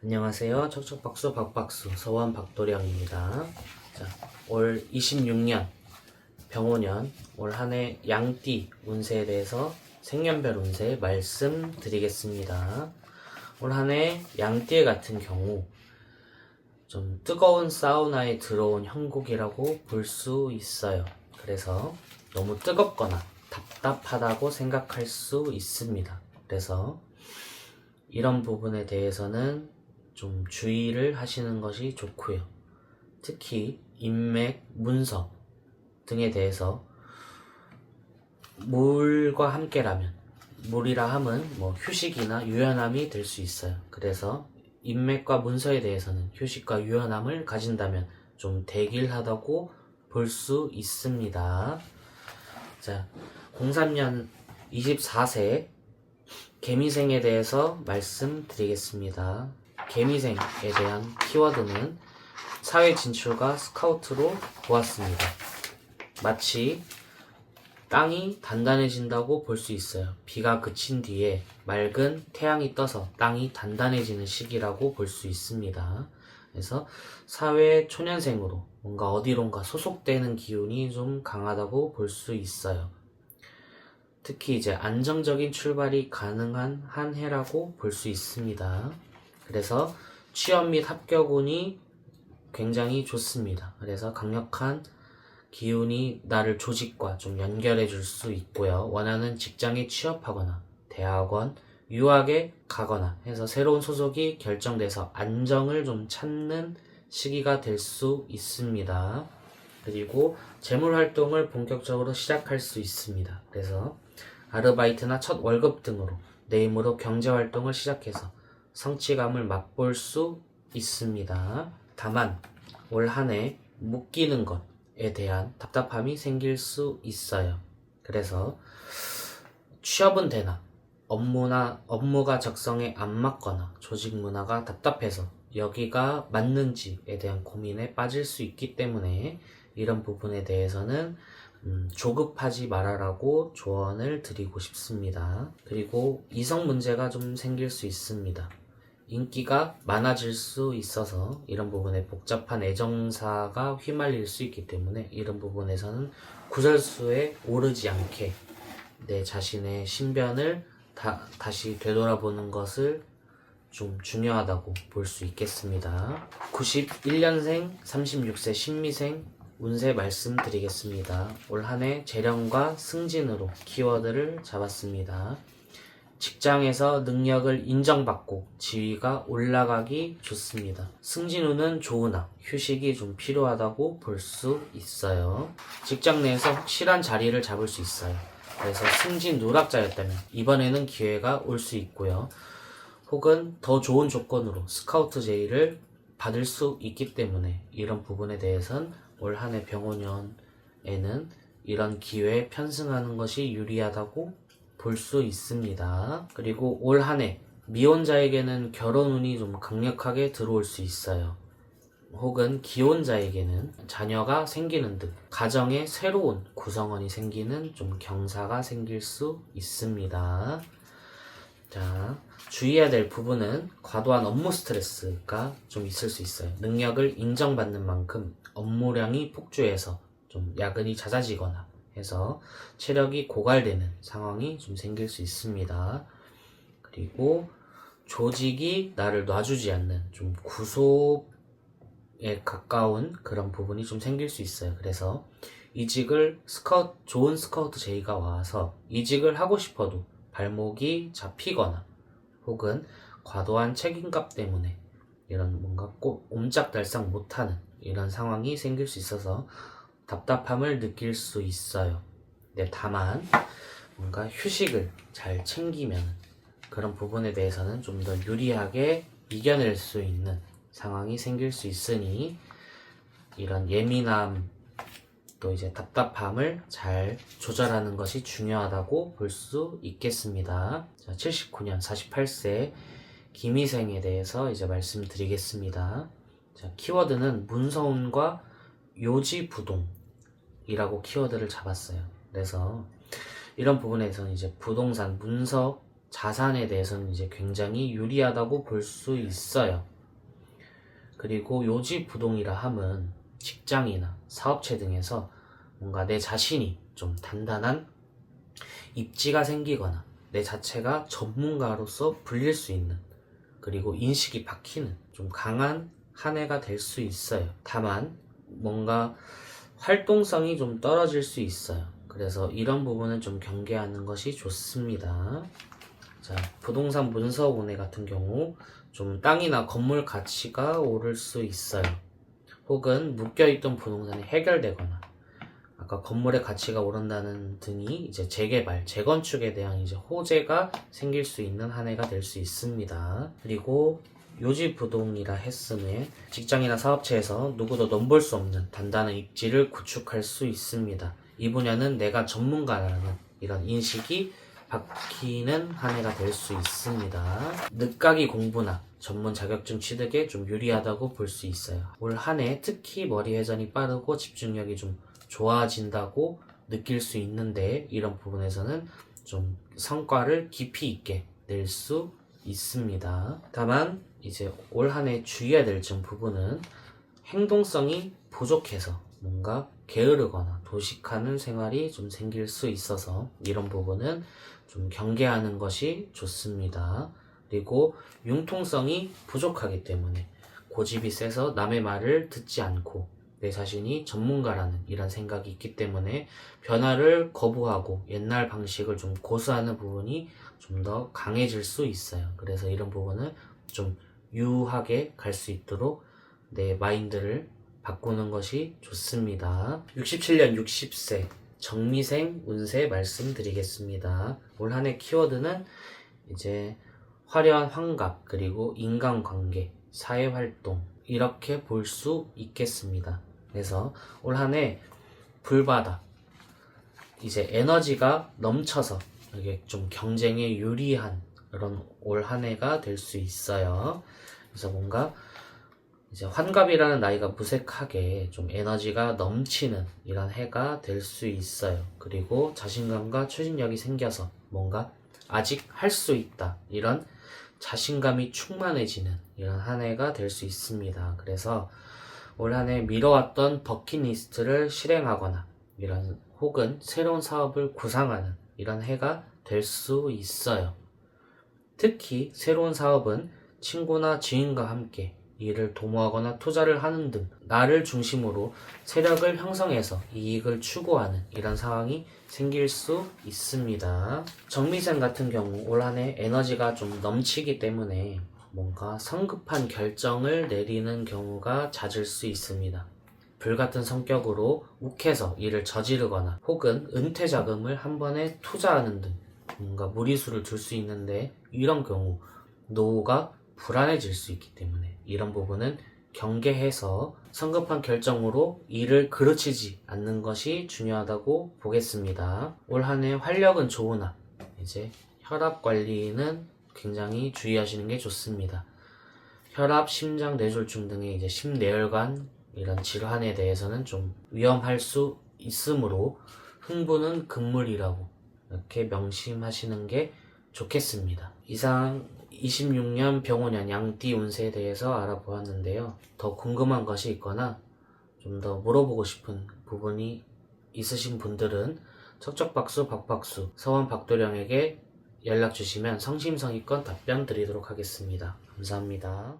안녕하세요. 척척박수 박박수 서원 박도령입니다. 자, 올 26년 병오년 올 한해 양띠 운세에 대해서 생년별 운세 말씀드리겠습니다. 올 한해 양띠 같은 경우 좀 뜨거운 사우나에 들어온 형국이라고 볼 수 있어요. 그래서 너무 뜨겁거나 답답하다고 생각할 수 있습니다. 그래서 이런 부분에 대해서는 좀 주의를 하시는 것이 좋고요. 특히 인맥, 문서 등에 대해서 물과 함께라면, 물이라 함은 뭐 휴식이나 유연함이 될 수 있어요. 그래서 인맥과 문서에 대해서는 휴식과 유연함을 가진다면 좀 대길하다고 볼 수 있습니다. 자, 03년 24세 개미생에 대해서 말씀드리겠습니다. 개미생에 대한 키워드는 사회 진출과 스카우트로 보았습니다. 마치 땅이 단단해진다고 볼 수 있어요. 비가 그친 뒤에 맑은 태양이 떠서 땅이 단단해지는 시기라고 볼 수 있습니다. 그래서 사회 초년생으로 뭔가 어디론가 소속되는 기운이 좀 강하다고 볼 수 있어요. 특히 이제 안정적인 출발이 가능한 한 해라고 볼 수 있습니다. 그래서 취업 및 합격운이 굉장히 좋습니다. 그래서 강력한 기운이 나를 조직과 좀 연결해 줄 수 있고요. 원하는 직장에 취업하거나 대학원, 유학에 가거나 해서 새로운 소속이 결정돼서 안정을 좀 찾는 시기가 될 수 있습니다. 그리고 재물 활동을 본격적으로 시작할 수 있습니다. 그래서 아르바이트나 첫 월급 등으로 내 힘으로 경제 활동을 시작해서 성취감을 맛볼 수 있습니다. 다만 올 한해 묶이는 것에 대한 답답함이 생길 수 있어요. 그래서 취업은 되나 업무가 적성에 안 맞거나 조직 문화가 답답해서 여기가 맞는지에 대한 고민에 빠질 수 있기 때문에 이런 부분에 대해서는 조급하지 말아라고 조언을 드리고 싶습니다. 그리고 이성 문제가 좀 생길 수 있습니다. 인기가 많아질 수 있어서 이런 부분에 복잡한 애정사가 휘말릴 수 있기 때문에 이런 부분에서는 구설수에 오르지 않게 내 자신의 신변을 다시 되돌아보는 것을 좀 중요하다고 볼 수 있겠습니다. 91년생 36세 신미생 운세 말씀드리겠습니다. 올 한해 재령과 승진으로 키워드를 잡았습니다. 직장에서 능력을 인정받고 지위가 올라가기 좋습니다. 승진운은 좋으나 휴식이 좀 필요하다고 볼 수 있어요. 직장 내에서 확실한 자리를 잡을 수 있어요. 그래서 승진 누락자였다면 이번에는 기회가 올 수 있고요. 혹은 더 좋은 조건으로 스카우트 제의를 받을 수 있기 때문에 이런 부분에 대해선 올 한해 병오년에는 이런 기회에 편승하는 것이 유리하다고 볼 수 있습니다. 그리고 올 한해 미혼자에게는 결혼운이 좀 강력하게 들어올 수 있어요. 혹은 기혼자에게는 자녀가 생기는 등 가정에 새로운 구성원이 생기는 좀 경사가 생길 수 있습니다. 자, 주의해야 될 부분은 과도한 업무 스트레스가 좀 있을 수 있어요. 능력을 인정받는 만큼 업무량이 폭주해서 좀 야근이 잦아지거나 해서 체력이 고갈되는 상황이 좀 생길 수 있습니다. 그리고 조직이 나를 놔주지 않는 좀 구속에 가까운 그런 부분이 좀 생길 수 있어요. 그래서 이직을 좋은 스카우트 제의가 와서 이직을 하고 싶어도 발목이 잡히거나 혹은 과도한 책임감 때문에 이런 뭔가 꼭 옴짝달싹 못하는 이런 상황이 생길 수 있어서 답답함을 느낄 수 있어요. 네, 다만 뭔가 휴식을 잘 챙기면 그런 부분에 대해서는 좀 더 유리하게 이겨낼 수 있는 상황이 생길 수 있으니 이런 예민함 또 이제 답답함을 잘 조절하는 것이 중요하다고 볼 수 있겠습니다. 자, 79년 48세 김희생에 대해서 이제 말씀드리겠습니다. 자, 키워드는 문서운과 요지부동이라고 키워드를 잡았어요. 그래서 이런 부분에서는 이제 부동산, 문서, 자산에 대해서는 이제 굉장히 유리하다고 볼 수 있어요. 그리고 요지부동이라 함은 직장이나 사업체 등에서 뭔가 내 자신이 좀 단단한 입지가 생기거나 내 자체가 전문가로서 불릴 수 있는, 그리고 인식이 박히는 좀 강한 한 해가 될 수 있어요. 다만 뭔가 활동성이 좀 떨어질 수 있어요. 그래서 이런 부분은 좀 경계하는 것이 좋습니다. 자, 부동산 문서운해 같은 경우 좀 땅이나 건물 가치가 오를 수 있어요. 혹은 묶여있던 부동산이 해결되거나, 아까 건물의 가치가 오른다는 등이 이제 재개발, 재건축에 대한 이제 호재가 생길 수 있는 한 해가 될 수 있습니다. 그리고 요지부동이라 했음에 직장이나 사업체에서 누구도 넘볼 수 없는 단단한 입지를 구축할 수 있습니다. 이 분야는 내가 전문가라는 이런 인식이 박히는 한 해가 될 수 있습니다. 늦가기 공부나 전문 자격증 취득에 좀 유리하다고 볼 수 있어요. 올 한 해 특히 머리 회전이 빠르고 집중력이 좀 좋아진다고 느낄 수 있는데, 이런 부분에서는 좀 성과를 깊이 있게 낼 수 있습니다. 다만 이제 올 한 해 주의해야 될 점 부분은 행동성이 부족해서 뭔가 게으르거나 도식하는 생활이 좀 생길 수 있어서 이런 부분은 좀 경계하는 것이 좋습니다. 그리고 융통성이 부족하기 때문에 고집이 세서 남의 말을 듣지 않고 내 자신이 전문가라는 이런 생각이 있기 때문에 변화를 거부하고 옛날 방식을 좀 고수하는 부분이 좀 더 강해질 수 있어요. 그래서 이런 부분은 좀 유하게 갈 수 있도록 내 마인드를 바꾸는 것이 좋습니다. 67년 60세 정미생 운세 말씀드리겠습니다. 올 한 해 키워드는 이제 화려한 환갑, 그리고 인간관계, 사회활동, 이렇게 볼 수 있겠습니다. 그래서 올 한 해 불바다, 이제 에너지가 넘쳐서 이게 좀 경쟁에 유리한 그런 올 한 해가 될 수 있어요. 그래서 뭔가 이제 환갑이라는 나이가 무색하게 좀 에너지가 넘치는 이런 해가 될 수 있어요. 그리고 자신감과 추진력이 생겨서 뭔가 아직 할 수 있다, 이런 자신감이 충만해지는 이런 한 해가 될 수 있습니다. 그래서 올 한 해 미뤄왔던 버킷리스트를 실행하거나 이런, 혹은 새로운 사업을 구상하는 이런 해가 될 수 있어요. 특히 새로운 사업은 친구나 지인과 함께 일을 도모하거나 투자를 하는 등 나를 중심으로 세력을 형성해서 이익을 추구하는 이런 상황이 생길 수 있습니다. 정미생 같은 경우 올 한 해 에너지가 좀 넘치기 때문에 뭔가 성급한 결정을 내리는 경우가 잦을 수 있습니다. 불같은 성격으로 욱해서 일을 저지르거나 혹은 은퇴 자금을 한 번에 투자하는 등 뭔가 무리수를 둘 수 있는데, 이런 경우 노후가 불안해질 수 있기 때문에 이런 부분은 경계해서 성급한 결정으로 일을 그르치지 않는 것이 중요하다고 보겠습니다. 올 한 해 활력은 좋으나 이제 혈압 관리는 굉장히 주의하시는 게 좋습니다. 혈압, 심장, 뇌졸중 등의 이제 심내혈관 이런 질환에 대해서는 좀 위험할 수 있으므로 흥분은 금물이라고 이렇게 명심하시는 게 좋겠습니다. 이상 26년 병오년 양띠 운세에 대해서 알아보았는데요. 더 궁금한 것이 있거나 좀 더 물어보고 싶은 부분이 있으신 분들은 척척박수 박박수 서원 박도령에게 연락 주시면 성심성의껏 답변 드리도록 하겠습니다. 감사합니다.